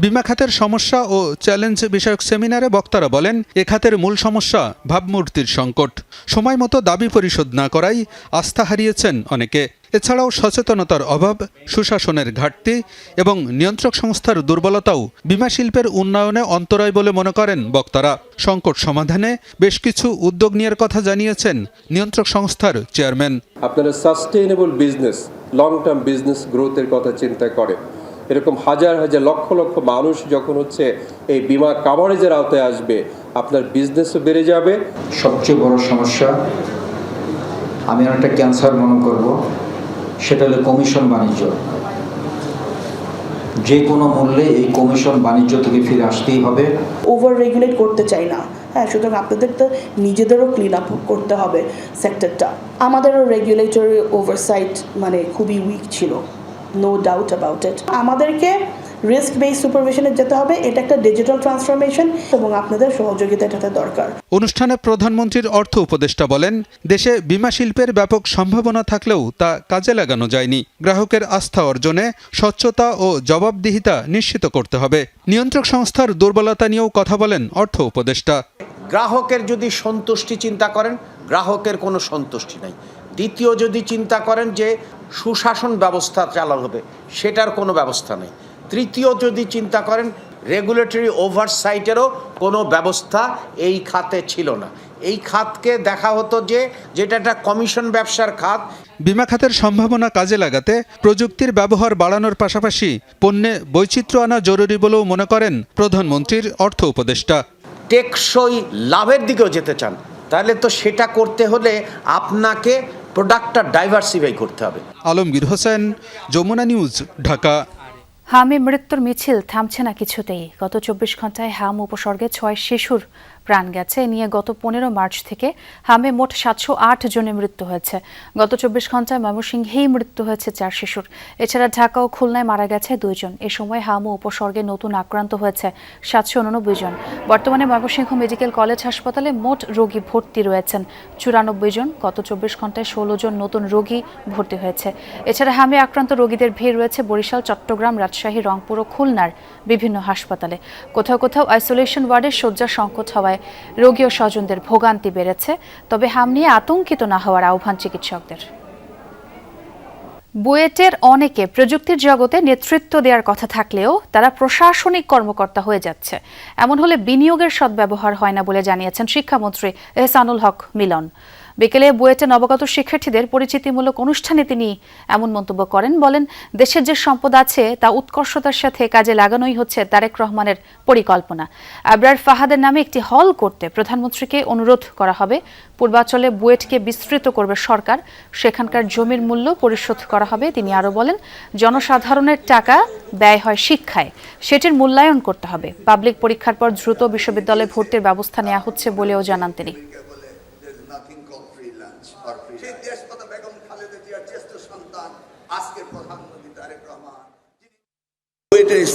বিমা খাতের সমস্যা ও চ্যালেঞ্জ বিষয়ক সেমিনারে বক্তারা বলেন, এ খাতের মূল সমস্যা ভাবমূর্তির সংকট। সময় মতো দাবি পরিশোধ না করায় আস্থা হারিয়েছেন অনেকে। এছাড়াও সচেতনতার অভাব, সুশাসনের ঘাটতি এবং নিয়ন্ত্রক সংস্থার দুর্বলতাও বিমা শিল্পের উন্নয়নে অন্তরায় বলে মনে করেন বক্তারা। সংকট সমাধানে বেশ কিছু উদ্যোগ নেওয়ার কথা জানিয়েছেন নিয়ন্ত্রক সংস্থার চেয়ারম্যান।
আপনারা sustainable business, long term business গ্রোথের কথা চিন্তা করেন। এরকম হাজার হাজার লক্ষ লক্ষ মানুষ যখন এই বিমা কাভারেজের আওতায় আসবে, আপনার বিজনেসও বেড়ে যাবে।
সবচেয়ে বড় সমস্যা আমি একটা ক্যান্সার মনে করব, সেটা হলো কমিশন বাণিজ্য। যে কোনো মূল্যে এই কমিশন বাণিজ্য থেকে ফিরে আসতেই হবে।
ওভার রেগুলেট করতে চাই না, হ্যাঁ, সুতরাং আপনাদের তো নিজেদেরও ক্লিন আপ করতে হবে সেক্টরটা। আমাদেরও রেগুলেটরি ওভারসাইট খুবই উইক ছিল, নো ডাউট অ্যাবাউট ইট। আমাদেরকে রিস্ক বেস সুপারভিশনে যেতে হবে। এটা একটা ডিজিটাল ট্রান্সফরমেশন এবং আপনাদের সহযোগিতা এটাতে দরকার।
অনুষ্ঠানে প্রধানমন্ত্রীর অর্থ উপদেষ্টা বলেন, দেশে বীমা শিল্পের ব্যাপক সম্ভাবনা থাকলেও তা কাজে লাগানো যায়নি। গ্রাহকের আস্থা অর্জনে স্বচ্ছতা ও জবাবদিহিতা নিশ্চিত করতে হবে। নিয়ন্ত্রক সংস্থার দুর্বলতা নিয়েও কথা বলেন অর্থ উপদেষ্টা।
গ্রাহকের যদি সন্তুষ্টি চিন্তা করেন, গ্রাহকের কোনো সন্তুষ্টি নাই। দ্বিতীয় যদি চিন্তা করেন যে সুশাসন ব্যবস্থা চালানো হবে, সেটার কোনো ব্যবস্থা নেই। তৃতীয় যদি চিন্তা করেন রেগুলেটরি ওভারসাইটেরও কোনো ব্যবস্থা এই খাতে ছিল না। এই খাতকে দেখা হতো যেটা একটা কমিশন ব্যবসার খাত।
বীমা খাতের সম্ভাবনা কাজে লাগাতে প্রযুক্তির ব্যবহার বাড়ানোর পাশাপাশি পণ্যে বৈচিত্র্য আনা জরুরি বলেও মনে করেন প্রধানমন্ত্রীর অর্থ উপদেষ্টা।
টেকসই লাভের দিকেও যেতে চান, তাহলে তো সেটা করতে হলে আপনাকে প্রোডাক্টটা ডাইভার্সিফাই করতে হবে।
আলমগীর হোসেন, যমুনা নিউজ, ঢাকা।
হামে মৃত্যুর মিছিল থামছে না কিছুতেই। গত 24 ঘন্টায় হাম উপসর্গে 6 শিশুর প্রাণ গেছে। নিয়ে গত 15 মার্চ থেকে হামে মোট 708 জনের মৃত্যু হয়েছে। গত 24 ঘন্টায় ময়মনসিংহেই মৃত্যু হয়েছে 4 শিশুর। এছাড়া ঢাকা ও খুলনায় মারা গেছে 2 জন। এ সময় হামু উপসর্গে নতুন আক্রান্ত হয়েছে 789 জন। বর্তমানে ময়মনসিংহ মেডিকেল কলেজ হাসপাতালে মোট রোগী ভর্তি রয়েছেন 94 জন। গত 24 ঘন্টায় 16 জন নতুন রোগী ভর্তি হয়েছে। এছাড়া হামে আক্রান্ত রোগীদের ভিড় রয়েছে বরিশাল, চট্টগ্রাম, রাজশাহী, রংপুর ও খুলনার বিভিন্ন হাসপাতালে। কোথাও কোথাও আইসোলেশন ওয়ার্ডের শয্যা সংকট হওয়ায় রোগী ও স্বজনদের ভোগান্তি বেড়েছে। তবে হাম নিয়ে আতঙ্কিত না হওয়ার আহ্বান চিকিৎসকদের। বুয়েটের অনেকে প্রযুক্তির জগতে নেতৃত্ব দেওয়ার কথা থাকলেও তারা প্রশাসনিক কর্মকর্তা হয়ে যাচ্ছে। এমন হলে বিনিয়োগের সদ্ব্যবহার হয় না বলে জানিয়েছেন শিক্ষামন্ত্রী এহসানুল হক মিলন। বিকেলে বুয়েটে নবাগত শিক্ষার্থীদের পরিচিতিমূলক অনুষ্ঠানে তিনি এমন মন্তব্য করেন। বলেন, দেশের যে সম্পদ আছে তা উৎকর্ষতার সাথে কাজে লাগানোই হচ্ছে তারেক রহমানের পরিকল্পনা। আবরার ফাহাদের নামে একটি হল করতে প্রধানমন্ত্রীকে অনুরোধ করা হবে। পূর্বাঞ্চলে বুয়েটকে বিস্তৃত করবে সরকার, সেখানকার জমির মূল্য পরিশোধ করা হবে। তিনি আরও বলেন, জনসাধারণের টাকা ব্যয় হয় শিক্ষায়, সেটির মূল্যায়ন করতে হবে। পাবলিক পরীক্ষার পর দ্রুত বিশ্ববিদ্যালয়ে ভর্তির ব্যবস্থা নেওয়া হচ্ছে বলেও জানান তিনি।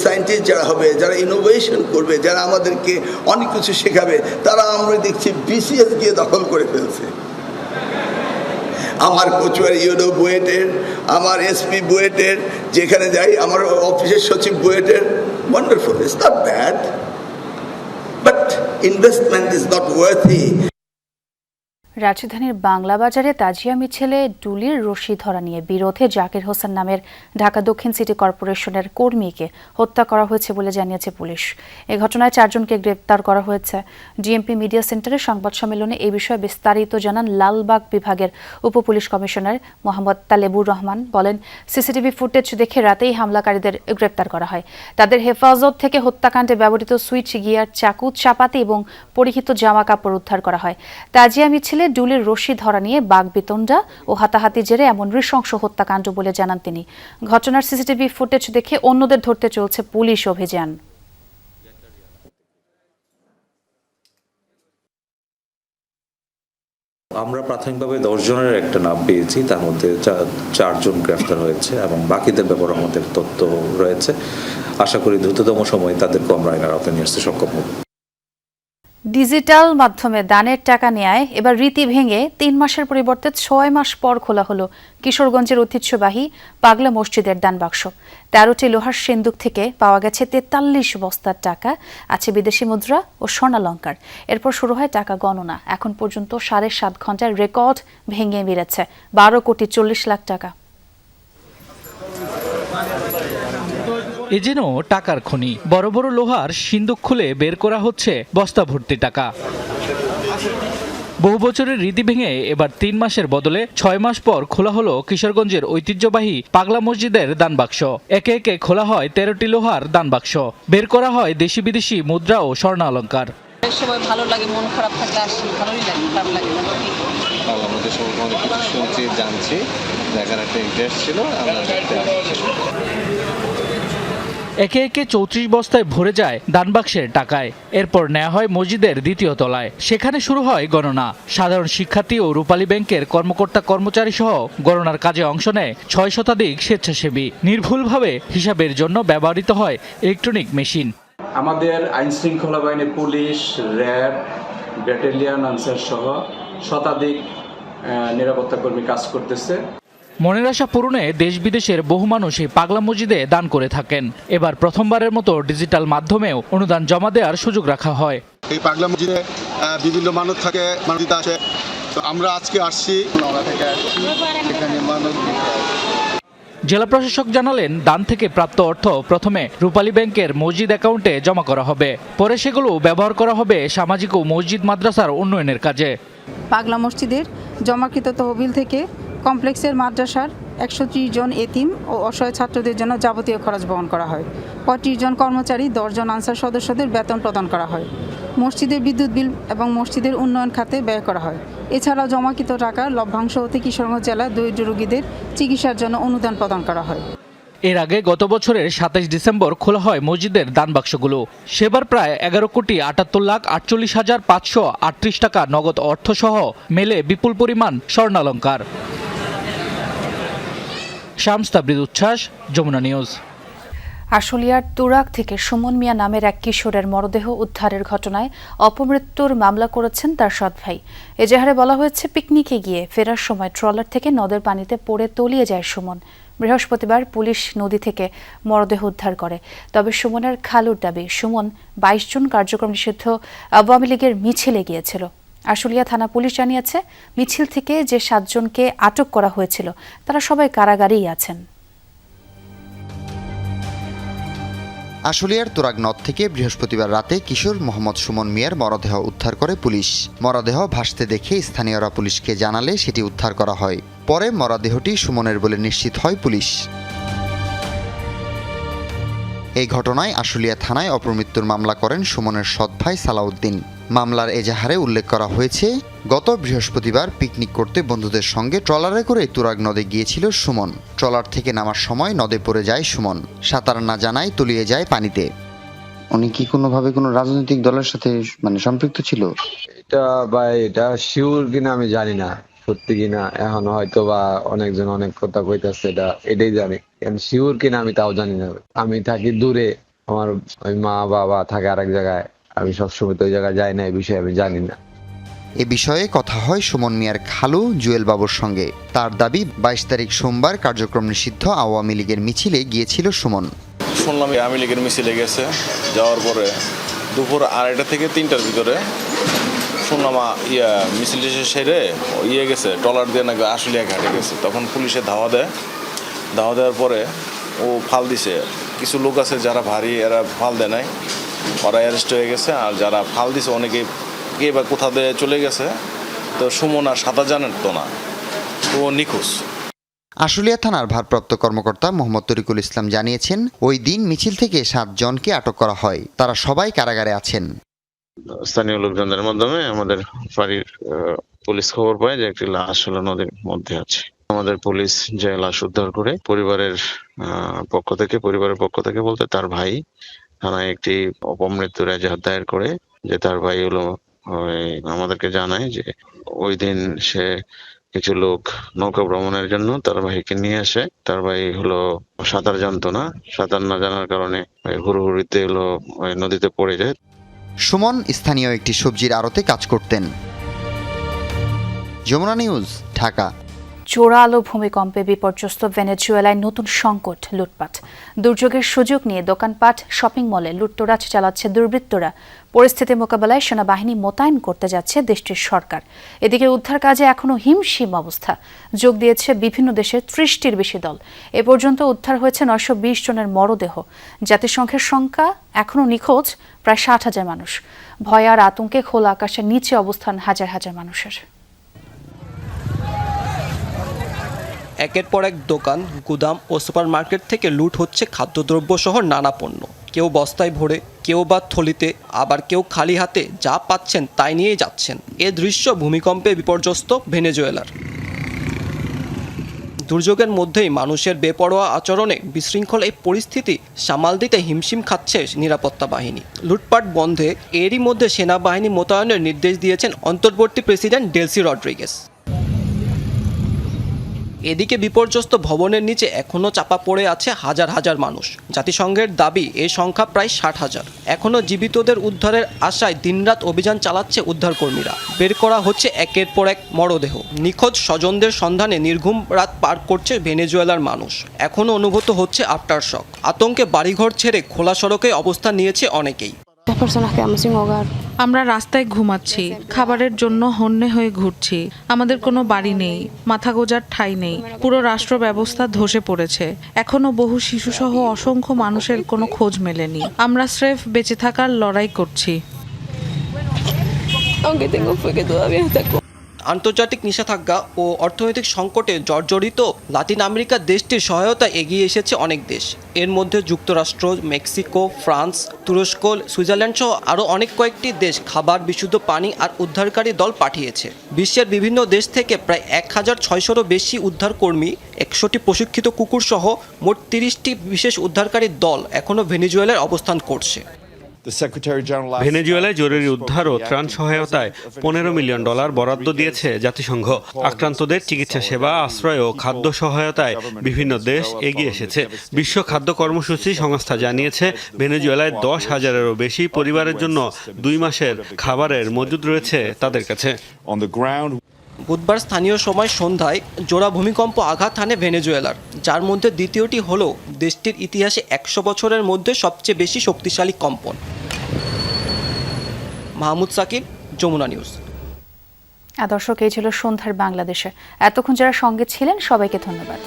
সায়েন্টিস্ট যারা হবে, যারা ইনোভেশন করবে, যারা আমাদেরকে অনেক কিছু শেখাবে, তারা আমরা দেখছি বিসিএস গিয়ে দখল করে ফেলছে। আমার কচুয়ার ইউনো বুয়েটের, আমার এসপি বুয়েটের, যেখানে যাই আমার অফিসের সচিব বুয়েটের। Wonderful, it's not bad, but investment is not worthy.
রাজধানীর বাংলা বাজারে তাজিয়া মিছিলে ডুলির রশি ধরা নিয়ে বিরোধে জাকির হোসেন নামের ঢাকা দক্ষিণ সিটি কর্পোরেশনের কর্মীকে হত্যা করা হয়েছে বলে জানিয়েছে পুলিশ। এ ঘটনায় 4 জনকে গ্রেপ্তার করা হয়েছে। ডিএমপি মিডিয়া সেন্টারে সংবাদ সম্মেলনে এই বিষয়ে বিস্তারিত জানান লালবাগ বিভাগের উপপুলিশ কমিশনার মোহাম্মদ তালেবুর রহমান। বলেন, সিসিটিভি ফুটেজ দেখে রাতেই হামলাকারীদের গ্রেপ্তার করা হয়। তাদের হেফাজত থেকে হত্যাকাণ্ডে ব্যবহৃত সুইচ গিয়ার, চাকু, চাপাতি এবং পরিহিত জামা কাপড় উদ্ধার করা হয়। তাজিয়া মিছিলে ডুলির রশি ধরা নিয়ে বাগবিতণ্ডা ও হাতাহাতি জেরে এমন নৃশংস হত্যাকাণ্ড বলে জানান তিনি। ঘটনার সিসিটিভি ফুটেজ দেখে অন্যদের ধরতে চলছে পুলিশ অভিযান।
আমরা প্রাথমিকভাবে 10 জনের একটা নাম পেয়েছি, তার মধ্যে 4 জন গ্রেফতার হয়েছে এবং বাকিদের ব্যাপারে আমাদের তথ্য রয়েছে। আশা করি দ্রুততম সময়ে তাদেরকে আমরা আইনের আওতায় নিয়ে আসতে সক্ষম হব।
ডিজিটাল মাধ্যমে দানের টাকা নেয় এবার রীতি ভেঙে 3 মাসের পরিবর্তে 6 মাস পর খোলা হলো কিশোরগঞ্জের ঐতিহ্যবাহী পাগলা মসজিদের দান বাক্স। 13টি লোহার সিন্দুক থেকে পাওয়া গেছে 43 বস্তার টাকা, আছে বিদেশি মুদ্রা ও স্বর্ণালংকার। এরপর শুরু হয় টাকা গণনা। এখন পর্যন্ত 7.5 ঘন্টার রেকর্ড ভেঙে মিলেছে 12 কোটি 40 লাখ টাকা।
এ যেন টাকার খনি। বড় বড় লোহার সিন্দুক খুলে বের করা হচ্ছে বস্তা ভর্তি টাকা। বহু বছরের রীতি ভেঙে এবার 3 মাসের বদলে 6 মাস পর খোলা হলো কিশোরগঞ্জের ঐতিহ্যবাহী পাগলা মসজিদের দান বাক্স। একে একে খোলা হয় 13টি লোহার দান বাক্স। বের করা হয় দেশি বিদেশি মুদ্রা ও স্বর্ণালংকার।
সবাই ভালো লাগে, মন খারাপ থাকলে আসি, ভালোই লাগে, খারাপ লাগে না।
আমাদের সবাই অনেক কিছু শুনছি, জানছি, দেখার একটা ইন্টারেস্ট ছিল।
একে একে ৩৪ বস্তায় ভরে যায় দানবাক্সের টাকায়। এরপর নেওয়া হয় মসজিদের দ্বিতীয় তলায়। সেখানে শুরু হয় গণনা। সাধারণ শিক্ষার্থী ও রূপালী ব্যাংকের কর্মকর্তা কর্মচারী সহ গণনার কাজে অংশ নেয় ৬ শতাধিক স্বেচ্ছাসেবী। নির্ভুলভাবে হিসাবের জন্য ব্যবহৃত হয় ইলেকট্রনিক মেশিন।
আমাদের আইন শৃঙ্খলা বাহিনী, পুলিশ, র্যাব, ব্যাটালিয়ন, আনসার সহ শতাধিক নিরাপত্তা কর্মী কাজ করতেছে।
মনের আশা পূরণে দেশ বিদেশের বহু মানুষ এই পাগলা মসজিদে দান করে থাকেন। এবার প্রথমবারের মতো ডিজিটাল মাধ্যমেও অনুদান জমা দেওয়ার সুযোগ রাখা হয়।
এই পাগলা মসজিদে বিভিন্ন মানুষ থাকে, মানুষ দিতে আসে। তো আমরা আজকে আসছি।
জেলা প্রশাসক জানালেন, দান থেকে প্রাপ্ত অর্থ প্রথমে রূপালী ব্যাংকের মসজিদ অ্যাকাউন্টে জমা করা হবে, পরে সেগুলো ব্যবহার করা হবে সামাজিক ও মসজিদ মাদ্রাসার উন্নয়নের কাজে।
পাগলা মসজিদের জমাকৃত তহবিল থেকে কমপ্লেক্সের মাদ্রাসার ১৩০ জন এতিম ও অসহায় ছাত্রদের জন্য যাবতীয় খরচ বহন করা হয়। ৩৫ জন কর্মচারী, ১০ জন আনসার সদস্যদের বেতন প্রদান করা হয়। মসজিদের বিদ্যুৎ বিল এবং মসজিদের উন্নয়ন খাতে ব্যয় করা হয়। এছাড়াও জমাকৃত টাকার লভ্যাংশ হতে কিশোরগঞ্জ জেলা দরিদ্র রোগীদের চিকিৎসার জন্য অনুদান প্রদান করা হয়।
এর আগে গত বছরের ২৭ ডিসেম্বর খোলা হয় মসজিদের দান বাক্সগুলো। সেবার প্রায় ১১,৪৮,৫৩৮ টাকা নগদ অর্থসহ মেলে বিপুল পরিমাণ স্বর্ণালঙ্কার। শামস তাবরিদ উচ্ছ্বাস, যমুনা নিউজ।
আশুলিয়ার তুরাগ থেকে সুমন মিয়া নামের এক কিশোরের মরদেহ উদ্ধারের ঘটনায় অপমৃত্যুর মামলা করেছেন তার সৎ ভাই। এজাহারে বলা হয়েছে, পিকনিকে গিয়ে ফেরার সময় ট্রলার থেকে নদের পানিতে পড়ে তলিয়ে যায় সুমন। বৃহস্পতিবার পুলিশ নদী থেকে মরদেহ উদ্ধার করে। তবে সুমনের খালুর দাবি, সুমন ২২ জুন কার্যক্রম নিষিদ্ধ আওয়ামী লীগের মিছিলে গিয়েছিল। আশুলিয়া থানা পুলিশ জানিয়েছে, মিছিল থেকে যে ৭ জনকে আটক করা হয়েছিল তারা সবাই কারাগারেই আছেন।
আশুলিয়ার তুরাগ নদ থেকে বৃহস্পতিবার রাতে কিশোর মোহাম্মদ সুমন মিয়ার মরদেহ উদ্ধার করে পুলিশ। মরদেহ ভাসতে দেখে স্থানীয়রা পুলিশকে জানালে সেটি উদ্ধার করা হয়। পরে মরদেহটি সুমনের বলে নিশ্চিত হয় পুলিশ। এই ঘটনায় আশুলিয়া থানায় অপমৃত্যুর মামলা করেন সুমনের সৎ ভাই সালাউদ্দিন। মামলার এজাহারে উল্লেখ করা হয়েছে, গত বৃহস্পতিবার পিকনিক করতে বন্ধুদের সঙ্গে ট্রলারে করে তুরাগ নদে গিয়েছিল সুমন। ট্রলার থেকে নামার সময় নদে পড়ে যায় সুমন। সাঁতার না জানায় তলিয়ে যায় পানিতে।
উনি কি কোনোভাবে কোনো রাজনৈতিক দলের সাথে সম্পৃক্ত ছিল?
এটা শিওর কিনা আমি জানি না, সত্যি কিনা এখন হয়তো বা অনেকজন অনেক কথা কইতাছে, এটাই জানি। শিওর কিনা আমি তাও জানি না। আমি থাকি দূরে, আমার ওই মা বাবা থাকে আরেক জায়গায়। আমি সবসময় তো ওই জায়গায় যাই না, এই বিষয়ে আমি জানি না।
এ বিষয়ে কথা হয় সুমন মিয়ার খালু জুয়েল বাবুর সঙ্গে। তার দাবি, ২২ তারিখ সোমবার কার্যক্রম নিষিদ্ধ আওয়ামী লীগের মিছিলে গিয়েছিল সুমন।
শুনলাম আওয়ামী লীগের মিছিলে গেছে, যাওয়ার পরে দুপুর ২:৩০ থেকে ৩টার ভিতরে শুনলাম মিছিল সেরে গেছে ট্রলার দিয়ে নাকি আশুলিয়া ঘাটে গেছে। তখন পুলিশে ধাওয়া দেওয়ার পরে ও ফাল দিছে। কিছু লোক আছে যারা ভারী, এরা ফাল দেয় নাই, ওরা অ্যারেস্ট হয়ে গেছে। আর যারা ফাল দিছে অনেকে কে বা কোথা দিয়ে চলে গেছে। তো সুমন আর সাঁতার জানেন তো না, তো ও নিখোঁজ।
আশুলিয়া থানার ভারপ্রাপ্ত কর্মকর্তা মোহাম্মদ তরিকুল ইসলাম জানিয়েছেন, ওই দিন মিছিল থেকে ৭ জনকে আটক করা হয়। তারা সবাই কারাগারে আছেন।
স্থানীয় লোকজনদের মাধ্যমে আমাদের বাড়ির পুলিশ খবর পায় যে একটি লাশ হলো নদীর মধ্যে আছে। আমাদের পুলিশ যে লাশ উদ্ধার করে পরিবারের পক্ষ থেকে বলতে তার ভাই থানায় একটি অপমৃত্যুর এজাহার দায়ের করে, যে তার ভাই হলো আমাদেরকে জানায় যে ওই দিন সে কিছু লোক নৌকা ভ্রমণের জন্য তার ভাইকে নিয়ে আসে। তার ভাই হলো সাঁতার জানতো না, সাঁতার না জানার কারণে হুড়হুড়িতে হলো নদীতে পড়ে যায়।
সুমন স্থানীয় একটি সবজির আড়তে কাজ করতেন। যমুনা নিউজ, ঢাকা।
জোরালো ভূমিকম্পে বিপর্যস্ত ভেনেজুয়েলায় নতুন সংকট, লুটপাট। দুর্যোগের সুযোগ নিয়ে দোকানপাট, শপিং মলে লুটতরাজ চালাচ্ছে দুর্বৃত্তরা। পরিস্থিতি মোকাবেলায় সেনাবাহিনী মোতায়েন করতে যাচ্ছে দেশটির সরকার। এদিকে উদ্ধার কাজে এখনও হিমশিম অবস্থা। যোগ দিয়েছে বিভিন্ন দেশের ৩০টির বেশি দল। এ পর্যন্ত উদ্ধার হয়েছে ৯২০ জনের মরদেহ। জাতিসংঘের সংখ্যা এখনও নিখোঁজ প্রায় ৬০,০০০ মানুষ। ভয় আর আতঙ্কে খোলা আকাশের নিচে অবস্থান হাজার হাজার মানুষের।
একের পর এক দোকান, গুদাম ও সুপারমার্কেট থেকে লুট হচ্ছে খাদ্যদ্রব্য সহ নানা পণ্য। কেউ বস্তায় ভরে, কেউ বা থলিতে, আবার কেউ খালি হাতে যা পাচ্ছেন তাই নিয়েই যাচ্ছেন। এ দৃশ্য ভূমিকম্পে বিপর্যস্ত ভেনেজুয়েলার। দুর্যোগের মধ্যেই মানুষের বেপরোয়া আচরণে বিশৃঙ্খল এই পরিস্থিতি সামাল দিতে হিমশিম খাচ্ছে নিরাপত্তা বাহিনী। লুটপাট বন্ধে এরই মধ্যে সেনাবাহিনী মোতায়েনের নির্দেশ দিয়েছেন অন্তর্বর্তী প্রেসিডেন্ট ডেলসি রড্রিগেজ। এদিকে বিপর্যস্ত ভবনের নিচে এখনও চাপা পড়ে আছে হাজার হাজার মানুষ। জাতিসংঘের দাবি এই সংখ্যা প্রায় 60,000। এখনও জীবিতদের উদ্ধারের আশায় দিনরাত অভিযান চালাচ্ছে উদ্ধারকর্মীরা। বের করা হচ্ছে একের পর এক মরদেহ। নিখোঁজ স্বজনদের সন্ধানে নির্ঘুম রাত পার করছে ভেনেজুয়েলার মানুষ। এখনও অনুভূত হচ্ছে আফটার শক। আতঙ্কে বাড়িঘর ছেড়ে খোলা সড়কে অবস্থান নিয়েছে অনেকেই।
আমরা রাস্তায় ঘুমাচ্ছি, খাবারের জন্য হন্যে হয়ে ঘুরছি। আমাদের কোনো বাড়ি নেই, মাথা গোজার ঠাঁই নেই। পুরো রাষ্ট্র ব্যবস্থা ধসে পড়েছে। এখনো বহু শিশুসহ অসংখ্য মানুষের কোনো খোঁজ মেলেনি। আমরা স্রেফ বেঁচে থাকার লড়াই করছি।
আন্তর্জাতিক নিষেধাজ্ঞা ও অর্থনৈতিক সংকটে জর্জরিত লাতিন আমেরিকার দেশটির সহায়তায় এগিয়ে এসেছে অনেক দেশ। এর মধ্যে যুক্তরাষ্ট্র, মেক্সিকো, ফ্রান্স, তুরস্ক, সুইজারল্যান্ড সহ আরও অনেক কয়েকটি দেশ খাবার, বিশুদ্ধ পানি আর উদ্ধারকারী দল পাঠিয়েছে। বিশ্বের বিভিন্ন দেশ থেকে প্রায় 1600-রও বেশি উদ্ধারকর্মী, 100টি প্রশিক্ষিত কুকুর সহ মোট 30টি বিশেষ উদ্ধারকারী দল এখনও ভেনেজুয়েলায় অবস্থান করছে।
ভেনেজুয়েলায় জরুরি উদ্ধার ও ত্রাণ সহায়তায় $15 মিলিয়ন বরাদ্দ দিয়েছে জাতিসংঘ। আক্রান্তদের চিকিৎসা সেবা, আশ্রয় ও খাদ্য সহায়তায় বিভিন্ন দেশ এগিয়ে এসেছে। বিশ্ব খাদ্য কর্মসূচি সংস্থা জানিয়েছে ভেনেজুয়েলায় 10,000-এরও বেশি পরিবারের জন্য 2 মাসের খাবারের মজুদ রয়েছে তাদের কাছে।
বুধবার স্থানীয় সময় সন্ধ্যায় জোড়া ভূমিকম্প আঘাত হানে ভেনেজুয়েলার, যার মধ্যে দ্বিতীয়টি হল দেশটির ইতিহাসে 100 বছরের মধ্যে সবচেয়ে বেশি শক্তিশালী কম্পন। মাহমুদ সাকিব, যমুনা নিউজ।
দর্শক, এই ছিল সন্ধ্যার বাংলাদেশে। এতক্ষণ যারা সঙ্গে ছিলেন সবাইকে ধন্যবাদ।